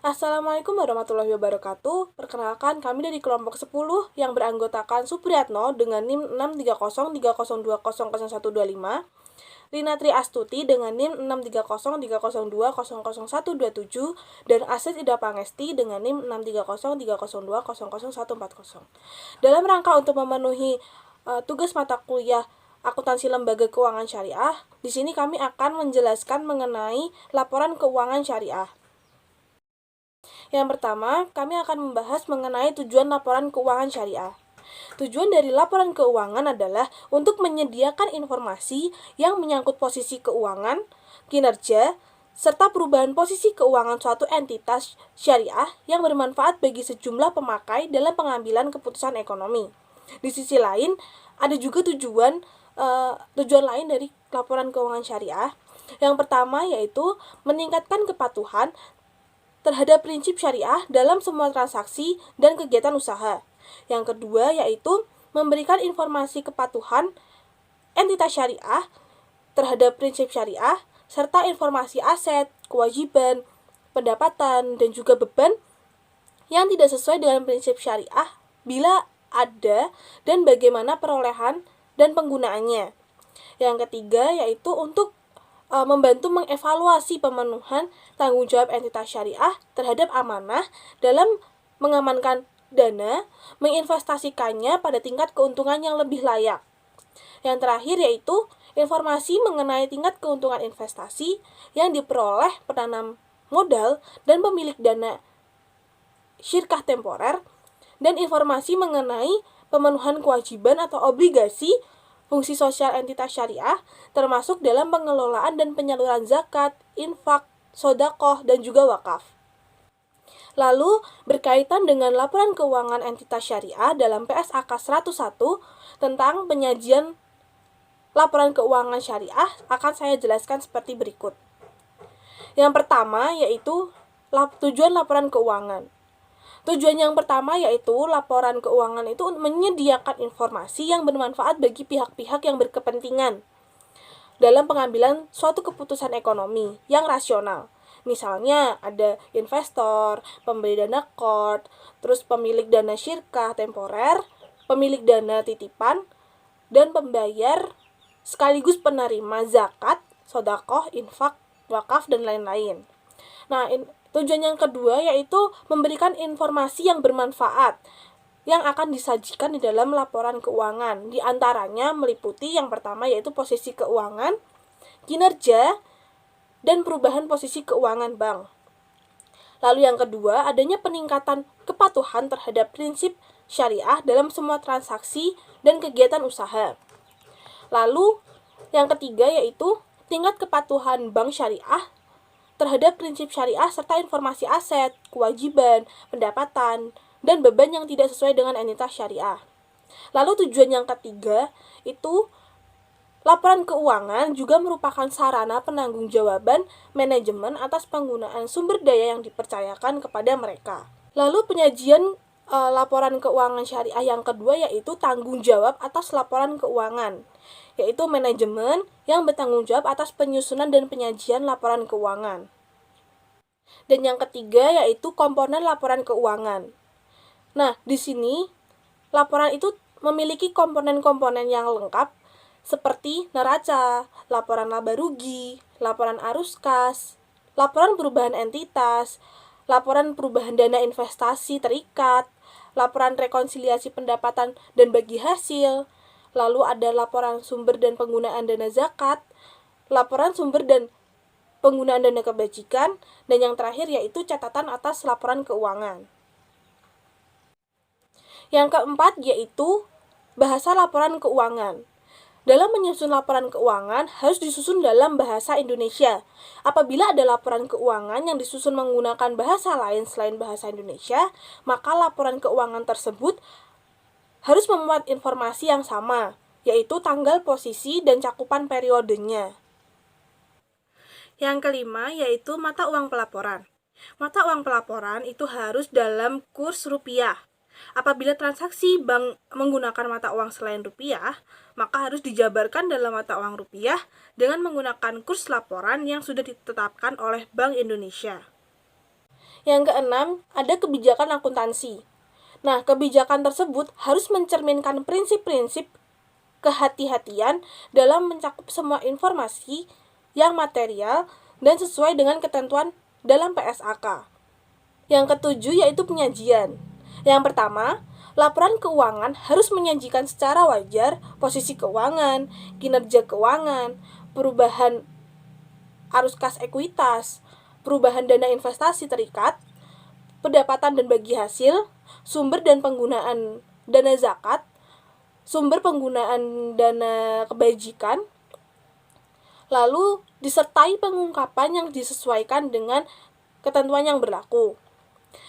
Assalamualaikum warahmatullahi wabarakatuh. Perkenalkan, kami dari kelompok 10 yang beranggotakan Supriyatno dengan NIM 63030200125, Rina Tri Astuti dengan NIM 63030200127, dan Asis Ida Pangesti dengan NIM 63030200140. Dalam rangka untuk memenuhi tugas mata kuliah akuntansi lembaga keuangan syariah, di sini kami akan menjelaskan mengenai laporan keuangan syariah. Yang pertama, kami akan membahas mengenai tujuan laporan keuangan syariah. Tujuan dari laporan keuangan adalah untuk menyediakan informasi yang menyangkut posisi keuangan, kinerja, serta perubahan posisi keuangan suatu entitas syariah yang bermanfaat bagi sejumlah pemakai dalam pengambilan keputusan ekonomi. Di sisi lain, ada juga tujuan lain dari laporan keuangan syariah. Yang pertama yaitu meningkatkan kepatuhan terhadap prinsip syariah dalam semua transaksi dan kegiatan usaha. Yang kedua yaitu memberikan informasi kepatuhan entitas syariah terhadap prinsip syariah, serta informasi aset, kewajiban, pendapatan, dan juga beban yang tidak sesuai dengan prinsip syariah bila ada dan bagaimana perolehan dan penggunaannya. Yang ketiga yaitu untuk membantu mengevaluasi pemenuhan tanggung jawab entitas syariah terhadap amanah dalam mengamankan dana, menginvestasikannya pada tingkat keuntungan yang lebih layak. Yang terakhir yaitu informasi mengenai tingkat keuntungan investasi yang diperoleh penanam modal dan pemilik dana syirkah temporer, dan informasi mengenai pemenuhan kewajiban atau obligasi fungsi sosial entitas syariah, termasuk dalam pengelolaan dan penyaluran zakat, infak, sodakoh, dan juga wakaf. Lalu, berkaitan dengan laporan keuangan entitas syariah dalam PSAK 101 tentang penyajian laporan keuangan syariah akan saya jelaskan seperti berikut. Yang pertama yaitu tujuan laporan keuangan. Tujuan yang pertama yaitu laporan keuangan itu menyediakan informasi yang bermanfaat bagi pihak-pihak yang berkepentingan dalam pengambilan suatu keputusan ekonomi yang rasional. Misalnya ada investor, pemberi dana kord, terus pemilik dana syirkah temporer, pemilik dana titipan, dan pembayar sekaligus penerima zakat, sodakoh, infak, wakaf, dan lain-lain. Nah, tujuan yang kedua yaitu memberikan informasi yang bermanfaat yang akan disajikan di dalam laporan keuangan. Di antaranya meliputi yang pertama yaitu posisi keuangan, kinerja, dan perubahan posisi keuangan bank. Lalu yang kedua, adanya peningkatan kepatuhan terhadap prinsip syariah dalam semua transaksi dan kegiatan usaha. Lalu yang ketiga yaitu tingkat kepatuhan bank syariah terhadap prinsip syariah serta informasi aset, kewajiban, pendapatan, dan beban yang tidak sesuai dengan entitas syariah. Lalu tujuan yang ketiga itu laporan keuangan juga merupakan sarana penanggung-jawaban manajemen atas penggunaan sumber daya yang dipercayakan kepada mereka. Lalu penyajian laporan keuangan syariah yang kedua yaitu tanggung jawab atas laporan keuangan, yaitu manajemen yang bertanggung jawab atas penyusunan dan penyajian laporan keuangan. Dan yang ketiga yaitu komponen laporan keuangan. Nah, di sini laporan itu memiliki komponen-komponen yang lengkap seperti neraca, laporan laba rugi, laporan arus kas, laporan perubahan entitas, laporan perubahan dana investasi terikat, laporan rekonsiliasi pendapatan dan bagi hasil, lalu ada laporan sumber dan penggunaan dana zakat, laporan sumber dan penggunaan dana kebajikan, dan yang terakhir yaitu catatan atas laporan keuangan. Yang keempat yaitu bahasa laporan keuangan. Dalam menyusun laporan keuangan harus disusun dalam bahasa Indonesia. Apabila ada laporan keuangan yang disusun menggunakan bahasa lain selain bahasa Indonesia, maka laporan keuangan tersebut harus memuat informasi yang sama, yaitu tanggal, posisi, dan cakupan periodenya. Yang kelima yaitu mata uang pelaporan. Mata uang pelaporan itu harus dalam kurs rupiah. Apabila transaksi bank menggunakan mata uang selain rupiah, maka harus dijabarkan dalam mata uang rupiah dengan menggunakan kurs laporan yang sudah ditetapkan oleh Bank Indonesia. Yang keenam, ada kebijakan akuntansi. Nah, kebijakan tersebut harus mencerminkan prinsip-prinsip kehati-hatian dalam mencakup semua informasi yang material dan sesuai dengan ketentuan dalam PSAK. Yang ketujuh yaitu penyajian. Yang pertama, laporan keuangan harus menyajikan secara wajar posisi keuangan, kinerja keuangan, perubahan arus kas ekuitas, perubahan dana investasi terikat, pendapatan dan bagi hasil, sumber dan penggunaan dana zakat, sumber penggunaan dana kebajikan, lalu disertai pengungkapan yang disesuaikan dengan ketentuan yang berlaku.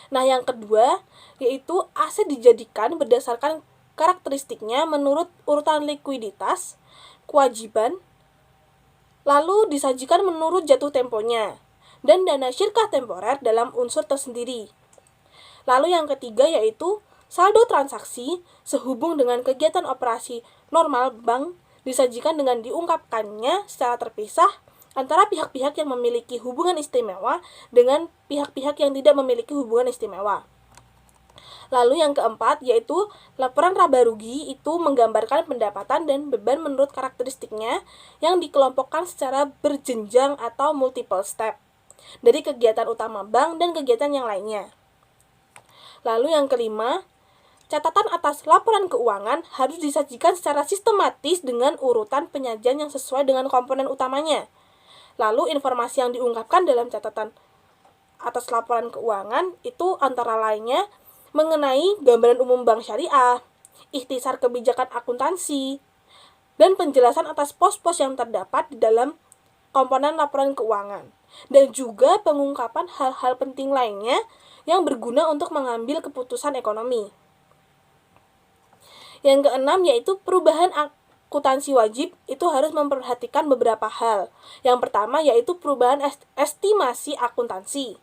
Nah, yang kedua yaitu aset dijadikan berdasarkan karakteristiknya menurut urutan likuiditas, kewajiban, lalu disajikan menurut jatuh temponya, dan dana syirkah temporer dalam unsur tersendiri. Lalu yang ketiga yaitu saldo transaksi sehubung dengan kegiatan operasi normal bank disajikan dengan diungkapkannya secara terpisah antara pihak-pihak yang memiliki hubungan istimewa dengan pihak-pihak yang tidak memiliki hubungan istimewa. Lalu yang keempat yaitu laporan raba rugi itu menggambarkan pendapatan dan beban menurut karakteristiknya yang dikelompokkan secara berjenjang atau multiple step dari kegiatan utama bank dan kegiatan yang lainnya. Lalu yang kelima, catatan atas laporan keuangan harus disajikan secara sistematis dengan urutan penyajian yang sesuai dengan komponen utamanya. Lalu informasi yang diungkapkan dalam catatan atas laporan keuangan itu antara lainnya mengenai gambaran umum bank syariah, ikhtisar kebijakan akuntansi, dan penjelasan atas pos-pos yang terdapat di dalam komponen laporan keuangan, dan juga pengungkapan hal-hal penting lainnya yang berguna untuk mengambil keputusan ekonomi. Yang keenam yaitu perubahan akuntansi wajib itu harus memperhatikan beberapa hal. Yang pertama yaitu perubahan estimasi akuntansi.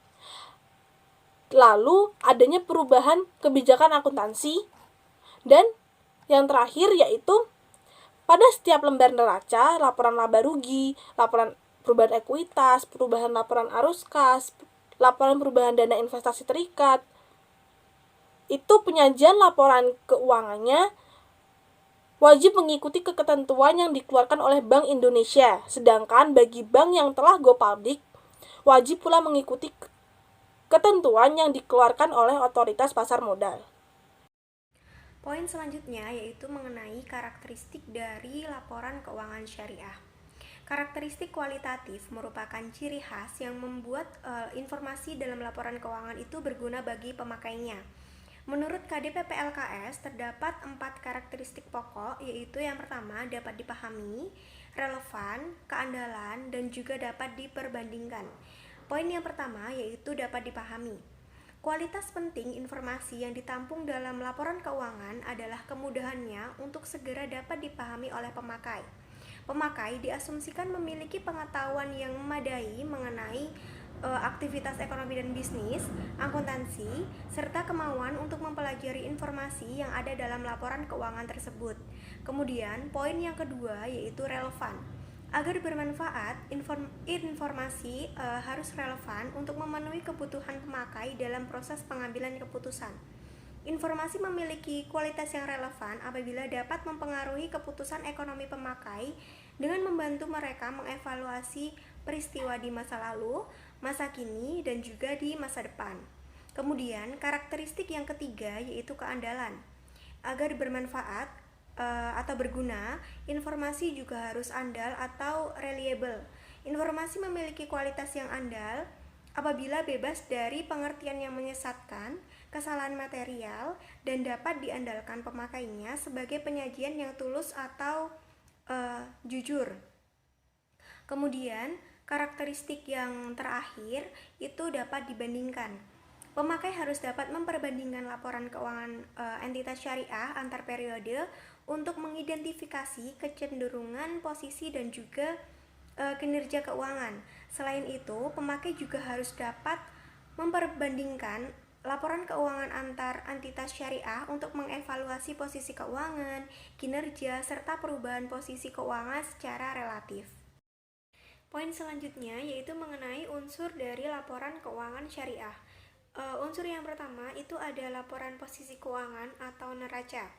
Lalu adanya perubahan kebijakan akuntansi. Dan yang terakhir yaitu pada setiap lembar neraca, laporan laba rugi, laporan perubahan ekuitas, perubahan laporan arus kas, laporan perubahan dana investasi terikat, itu penyajian laporan keuangannya wajib mengikuti ketentuan yang dikeluarkan oleh Bank Indonesia. Sedangkan bagi bank yang telah go public, wajib pula mengikuti ketentuan yang dikeluarkan oleh otoritas pasar modal. Poin selanjutnya yaitu mengenai karakteristik dari laporan keuangan syariah. Karakteristik kualitatif merupakan ciri khas yang membuat informasi dalam laporan keuangan itu berguna bagi pemakainya. Menurut KDPP-LKS terdapat 4 karakteristik pokok, yaitu yang pertama dapat dipahami, relevan, keandalan, dan juga dapat diperbandingkan. Poin yang pertama yaitu dapat dipahami. Kualitas penting informasi yang ditampung dalam laporan keuangan adalah kemudahannya untuk segera dapat dipahami oleh pemakai. Pemakai diasumsikan memiliki pengetahuan yang memadai mengenai aktivitas ekonomi dan bisnis, akuntansi, serta kemauan untuk mempelajari informasi yang ada dalam laporan keuangan tersebut. Kemudian, poin yang kedua yaitu relevan. Agar bermanfaat, informasi harus relevan untuk memenuhi kebutuhan pemakai dalam proses pengambilan keputusan. Informasi memiliki kualitas yang relevan apabila dapat mempengaruhi keputusan ekonomi pemakai dengan membantu mereka mengevaluasi peristiwa di masa lalu, masa kini, dan juga di masa depan. Kemudian, karakteristik yang ketiga yaitu keandalan. Agar bermanfaat atau berguna, informasi juga harus andal atau reliable. Informasi memiliki kualitas yang andal apabila bebas dari pengertian yang menyesatkan, kesalahan material, dan dapat diandalkan pemakainya sebagai penyajian yang tulus atau jujur. Kemudian, karakteristik yang terakhir itu dapat dibandingkan. Pemakai harus dapat memperbandingkan laporan keuangan entitas syariah antar periode untuk mengidentifikasi kecenderungan posisi dan juga kinerja keuangan. Selain itu, pemakai juga harus dapat memperbandingkan laporan keuangan antar entitas syariah untuk mengevaluasi posisi keuangan, kinerja, serta perubahan posisi keuangan secara relatif. Poin selanjutnya yaitu mengenai unsur dari laporan keuangan syariah. Unsur yang pertama itu ada laporan posisi keuangan atau neraca.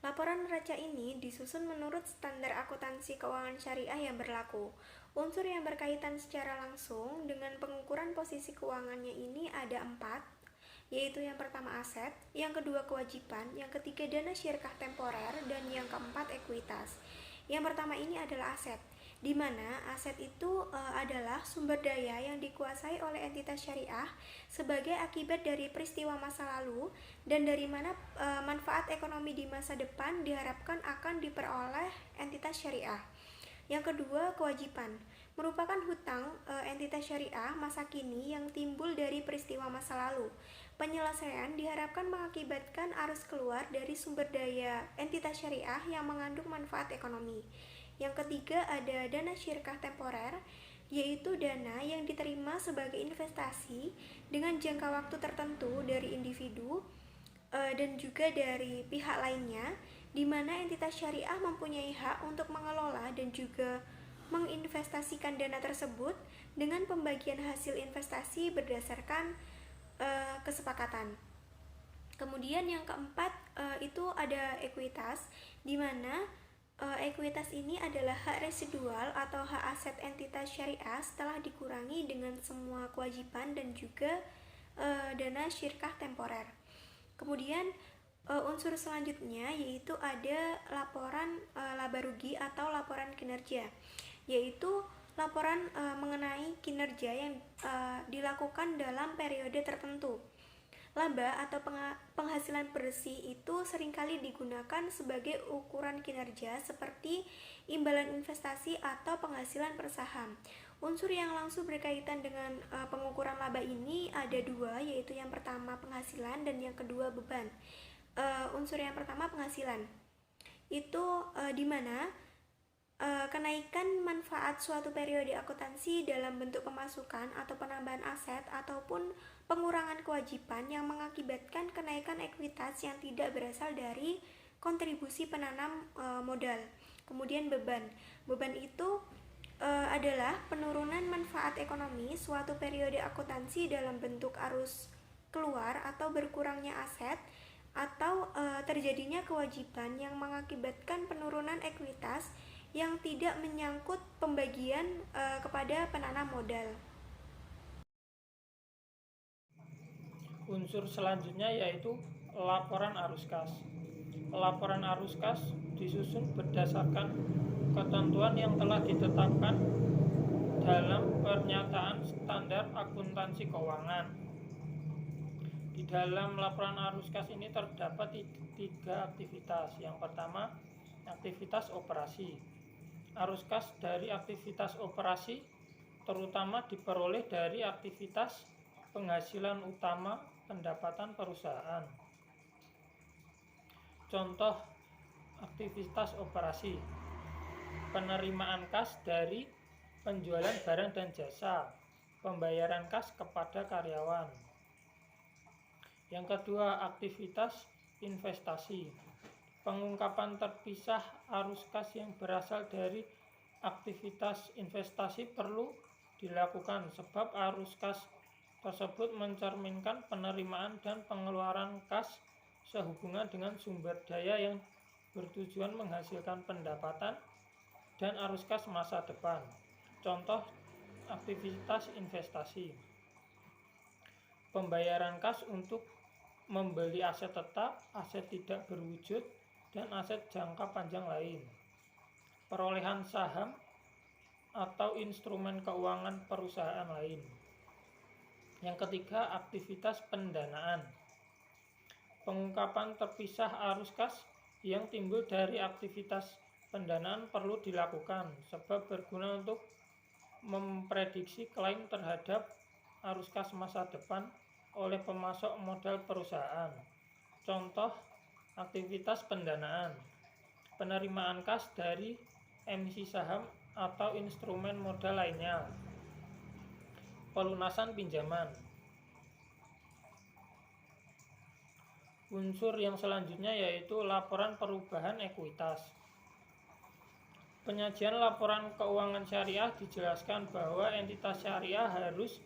Laporan neraca ini disusun menurut standar akuntansi keuangan syariah yang berlaku. Unsur yang berkaitan secara langsung dengan pengukuran posisi keuangannya ini ada 4, yaitu yang pertama aset, yang kedua kewajiban, yang ketiga dana syirkah temporer, dan yang keempat ekuitas. Yang pertama ini adalah aset, di mana aset itu adalah sumber daya yang dikuasai oleh entitas syariah sebagai akibat dari peristiwa masa lalu dan dari mana manfaat ekonomi di masa depan diharapkan akan diperoleh entitas syariah. Yang kedua, kewajiban merupakan hutang entitas syariah masa kini yang timbul dari peristiwa masa lalu. Penyelesaian diharapkan mengakibatkan arus keluar dari sumber daya entitas syariah yang mengandung manfaat ekonomi. Yang ketiga ada dana syirkah temporer, yaitu dana yang diterima sebagai investasi dengan jangka waktu tertentu dari individu dan juga dari pihak lainnya, di mana entitas syariah mempunyai hak untuk mengelola dan juga menginvestasikan dana tersebut dengan pembagian hasil investasi berdasarkan kesepakatan. Kemudian yang keempat itu ada ekuitas, di mana ekuitas ini adalah hak residual atau hak aset entitas syariah setelah dikurangi dengan semua kewajiban dan juga dana syirkah temporer. Kemudian unsur selanjutnya yaitu ada laporan laba rugi atau laporan kinerja, yaitu laporan mengenai kinerja yang dilakukan dalam periode tertentu. Laba atau penghasilan bersih itu seringkali digunakan sebagai ukuran kinerja seperti imbalan investasi atau penghasilan per saham. Unsur yang langsung berkaitan dengan pengukuran laba ini ada 2, yaitu yang pertama penghasilan dan yang kedua beban. Unsur yang pertama penghasilan itu di mana kenaikan manfaat suatu periode akuntansi dalam bentuk pemasukan atau penambahan aset ataupun pengurangan kewajiban yang mengakibatkan kenaikan ekuitas yang tidak berasal dari kontribusi penanam modal. Kemudian beban itu adalah penurunan manfaat ekonomi suatu periode akuntansi dalam bentuk arus keluar atau berkurangnya aset atau terjadinya kewajiban yang mengakibatkan penurunan ekuitas yang tidak menyangkut pembagian kepada penanam modal. Unsur selanjutnya yaitu laporan arus kas. Laporan arus kas disusun berdasarkan ketentuan yang telah ditetapkan dalam pernyataan standar akuntansi keuangan. Di dalam laporan arus kas ini terdapat 3 aktivitas. Yang pertama, aktivitas operasi. Arus kas dari aktivitas operasi terutama diperoleh dari aktivitas penghasilan utama pendapatan perusahaan. Contoh aktivitas operasi: penerimaan kas dari penjualan barang dan jasa, pembayaran kas kepada karyawan. Yang kedua, aktivitas investasi. Pengungkapan terpisah arus kas yang berasal dari aktivitas investasi perlu dilakukan sebab arus kas tersebut mencerminkan penerimaan dan pengeluaran kas sehubungan dengan sumber daya yang bertujuan menghasilkan pendapatan dan arus kas masa depan. Contoh aktivitas investasi: pembayaran kas untuk membeli aset tetap, aset tidak berwujud, dan aset jangka panjang lain. Perolehan saham atau instrumen keuangan perusahaan lain. Yang ketiga, aktivitas pendanaan. Pengungkapan terpisah arus kas yang timbul dari aktivitas pendanaan perlu dilakukan sebab berguna untuk memprediksi klaim terhadap arus kas masa depan oleh pemasok modal perusahaan. Contoh aktivitas pendanaan: penerimaan kas dari emisi saham atau instrumen modal lainnya, pelunasan pinjaman. Unsur yang selanjutnya yaitu laporan perubahan ekuitas. Penyajian laporan keuangan syariah dijelaskan bahwa entitas syariah harus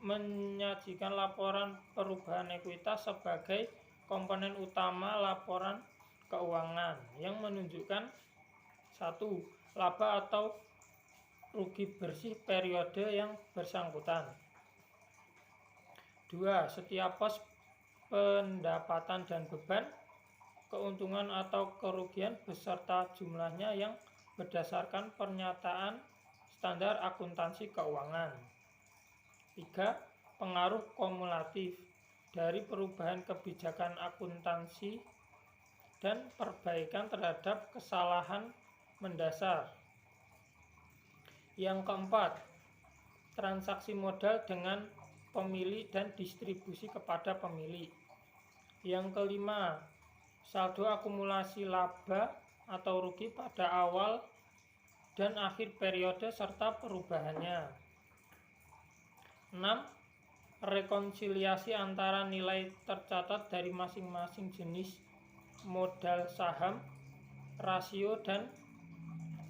menyajikan laporan perubahan ekuitas sebagai komponen utama laporan keuangan yang menunjukkan 1. Laba atau rugi bersih periode yang bersangkutan. 2. Setiap pos pendapatan dan beban, keuntungan atau kerugian beserta jumlahnya yang berdasarkan pernyataan standar akuntansi keuangan. 3. Pengaruh kumulatif dari perubahan kebijakan akuntansi dan perbaikan terhadap kesalahan mendasar. Yang keempat, transaksi modal dengan pemilih dan distribusi kepada pemilih. Yang kelima, saldo akumulasi laba atau rugi pada awal dan akhir periode serta perubahannya. 6. Rekonsiliasi antara nilai tercatat dari masing-masing jenis modal saham, rasio dan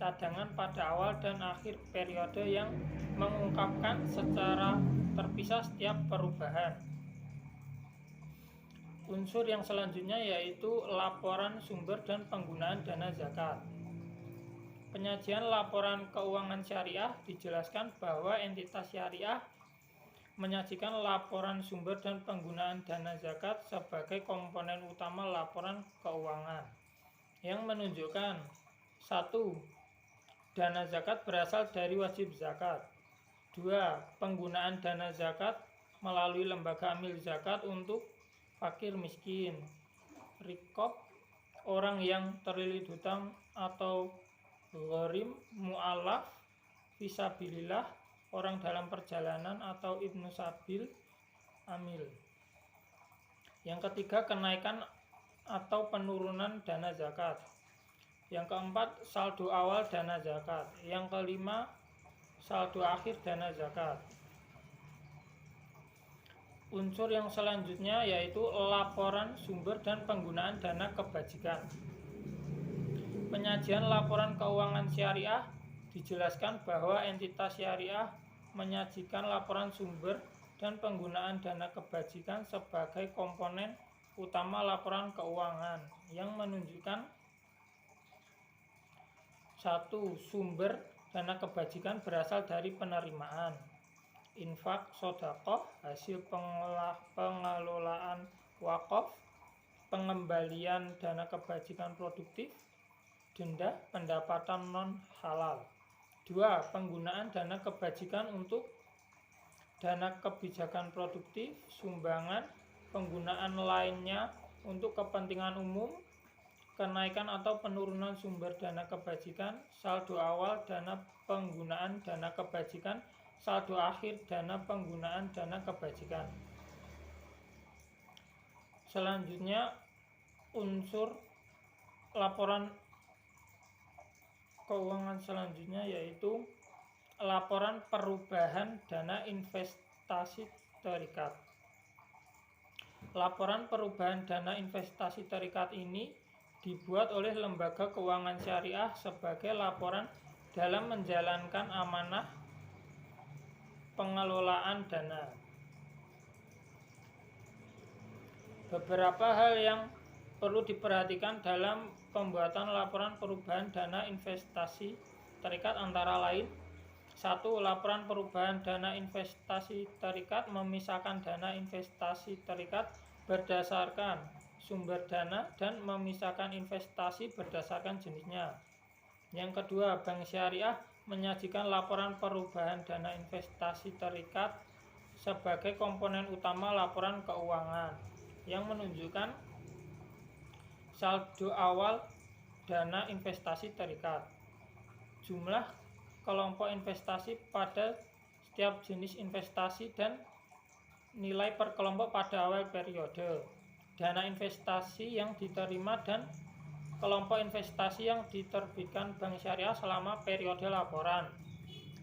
cadangan pada awal dan akhir periode yang mengungkapkan secara terpisah setiap perubahan. Unsur yang selanjutnya yaitu laporan sumber dan penggunaan dana zakat. Penyajian laporan keuangan syariah dijelaskan bahwa entitas syariah menyajikan laporan sumber dan penggunaan dana zakat sebagai komponen utama laporan keuangan yang menunjukkan 1. Dana zakat berasal dari wajib zakat. 2. Penggunaan dana zakat melalui lembaga amil zakat untuk fakir miskin, riqab, orang yang terlilit hutang atau gharim, mu'alaf, fisabilillah, orang dalam perjalanan atau ibnu sabil, amil. Yang ketiga, kenaikan atau penurunan dana zakat. Yang keempat, saldo awal dana zakat. Yang kelima, saldo akhir dana zakat. Unsur yang selanjutnya yaitu laporan sumber dan penggunaan dana kebajikan. Penyajian laporan keuangan syariah dijelaskan bahwa entitas syariah menyajikan laporan sumber dan penggunaan dana kebajikan sebagai komponen utama laporan keuangan yang menunjukkan 1. Sumber dana kebajikan berasal dari penerimaan, infak, sedekah, hasil pengelolaan wakaf, pengembalian dana kebajikan produktif, denda, pendapatan non halal. 2. Penggunaan dana kebajikan untuk dana kebijakan produktif, sumbangan, penggunaan lainnya untuk kepentingan umum, kenaikan atau penurunan sumber dana kebajikan, saldo awal dana penggunaan dana kebajikan, saldo akhir dana penggunaan dana kebajikan. Selanjutnya, unsur laporan keuangan selanjutnya yaitu laporan perubahan dana investasi terikat. Laporan perubahan dana investasi terikat ini dibuat oleh lembaga keuangan syariah sebagai laporan dalam menjalankan amanah pengelolaan dana. Beberapa hal yang perlu diperhatikan dalam pembuatan laporan perubahan dana investasi terikat antara lain: 1. Laporan perubahan dana investasi terikat memisahkan dana investasi terikat berdasarkan sumber dana dan memisahkan investasi berdasarkan jenisnya. Yang kedua, Bank Syariah menyajikan laporan perubahan dana investasi terikat sebagai komponen utama laporan keuangan yang menunjukkan saldo awal dana investasi terikat, jumlah kelompok investasi pada setiap jenis investasi dan nilai per kelompok pada awal periode, dana investasi yang diterima dan kelompok investasi yang diterbitkan Bank Syariah selama periode laporan,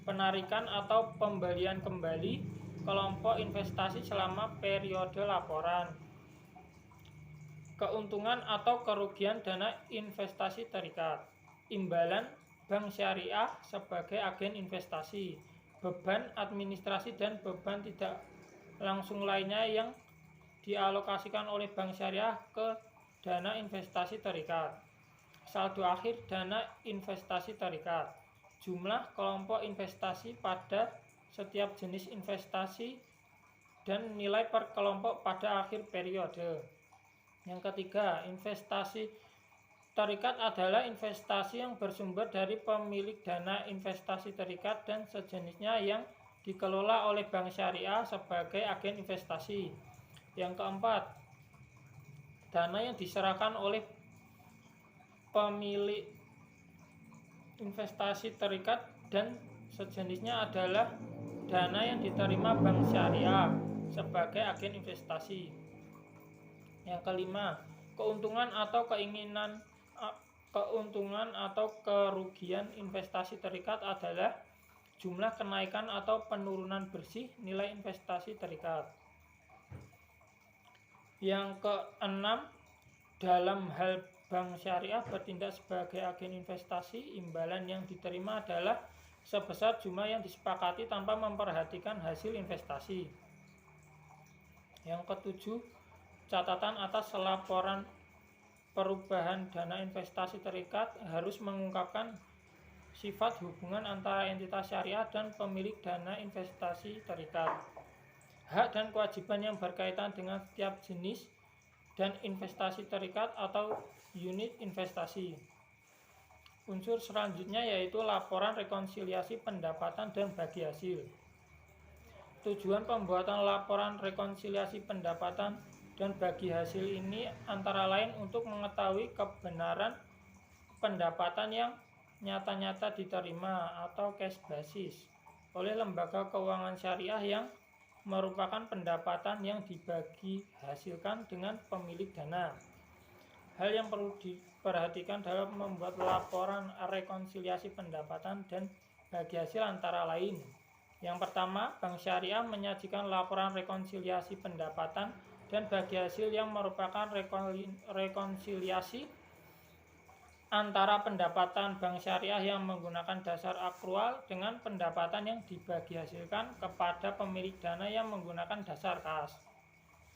penarikan atau pembalian kembali kelompok investasi selama periode laporan, keuntungan atau kerugian dana investasi terikat, imbalan Bank Syariah sebagai agen investasi, beban administrasi dan beban tidak langsung lainnya yang dialokasikan oleh bank syariah ke dana investasi terikat. Saldo akhir dana investasi terikat. Jumlah kelompok investasi pada setiap jenis investasi dan nilai per kelompok pada akhir periode. Yang ketiga, investasi terikat adalah investasi yang bersumber dari pemilik dana investasi terikat dan sejenisnya yang dikelola oleh bank syariah sebagai agen investasi. Yang keempat, dana yang diserahkan oleh pemilik investasi terikat dan sejenisnya adalah dana yang diterima bank syariah sebagai agen investasi. Yang kelima, keuntungan atau kerugian investasi terikat adalah jumlah kenaikan atau penurunan bersih nilai investasi terikat. Yang keenam, dalam hal bank syariah bertindak sebagai agen investasi, imbalan yang diterima adalah sebesar jumlah yang disepakati tanpa memperhatikan hasil investasi. Yang ketujuh, catatan atas laporan perubahan dana investasi terikat harus mengungkapkan sifat hubungan antara entitas syariah dan pemilik dana investasi terikat, hak dan kewajiban yang berkaitan dengan setiap jenis dan investasi terikat atau unit investasi. Unsur selanjutnya yaitu laporan rekonsiliasi pendapatan dan bagi hasil. Tujuan pembuatan laporan rekonsiliasi pendapatan dan bagi hasil ini antara lain untuk mengetahui kebenaran pendapatan yang nyata-nyata diterima atau cash basis oleh lembaga keuangan syariah yang merupakan pendapatan yang dibagi hasilkan dengan pemilik dana. Hal yang perlu diperhatikan dalam membuat laporan rekonsiliasi pendapatan dan bagi hasil antara lain. Yang pertama, bank syariah menyajikan laporan rekonsiliasi pendapatan dan bagi hasil yang merupakan rekonsiliasi antara pendapatan bank syariah yang menggunakan dasar akrual dengan pendapatan yang dibagi hasilkan kepada pemilik dana yang menggunakan dasar kas.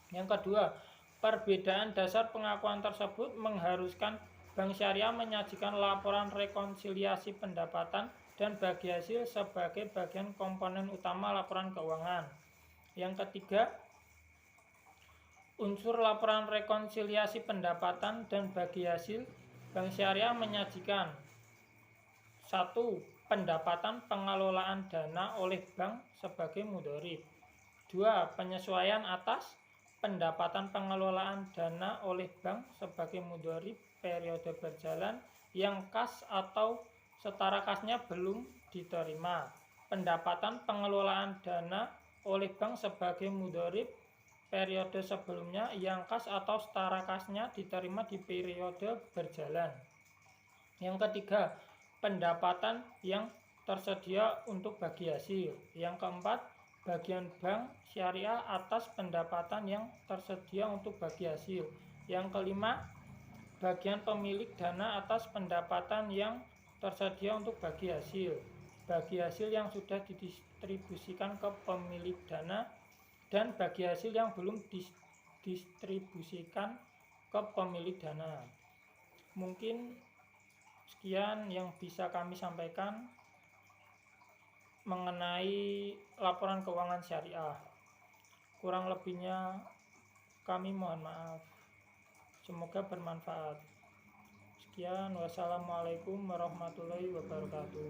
Yang kedua, perbedaan dasar pengakuan tersebut mengharuskan bank syariah menyajikan laporan rekonsiliasi pendapatan dan bagi hasil sebagai bagian komponen utama laporan keuangan. Yang ketiga, unsur laporan rekonsiliasi pendapatan dan bagi hasil bank syariah menyajikan 1. Pendapatan pengelolaan dana oleh bank sebagai mudharib. 2. Penyesuaian atas pendapatan pengelolaan dana oleh bank sebagai mudharib periode berjalan yang kas atau setara kasnya belum diterima. Pendapatan pengelolaan dana oleh bank sebagai mudharib periode sebelumnya yang kas atau setara kasnya diterima di periode berjalan. Yang ketiga, pendapatan yang tersedia untuk bagi hasil. Yang keempat, bagian bank syariah atas pendapatan yang tersedia untuk bagi hasil. Yang kelima, bagian pemilik dana atas pendapatan yang tersedia untuk bagi hasil. Bagi hasil yang sudah didistribusikan ke pemilik dana dan bagi hasil yang belum didistribusikan ke pemilik dana. Mungkin sekian yang bisa kami sampaikan mengenai laporan keuangan syariah. Kurang lebihnya kami mohon maaf. Semoga bermanfaat. Sekian, wassalamualaikum warahmatullahi wabarakatuh.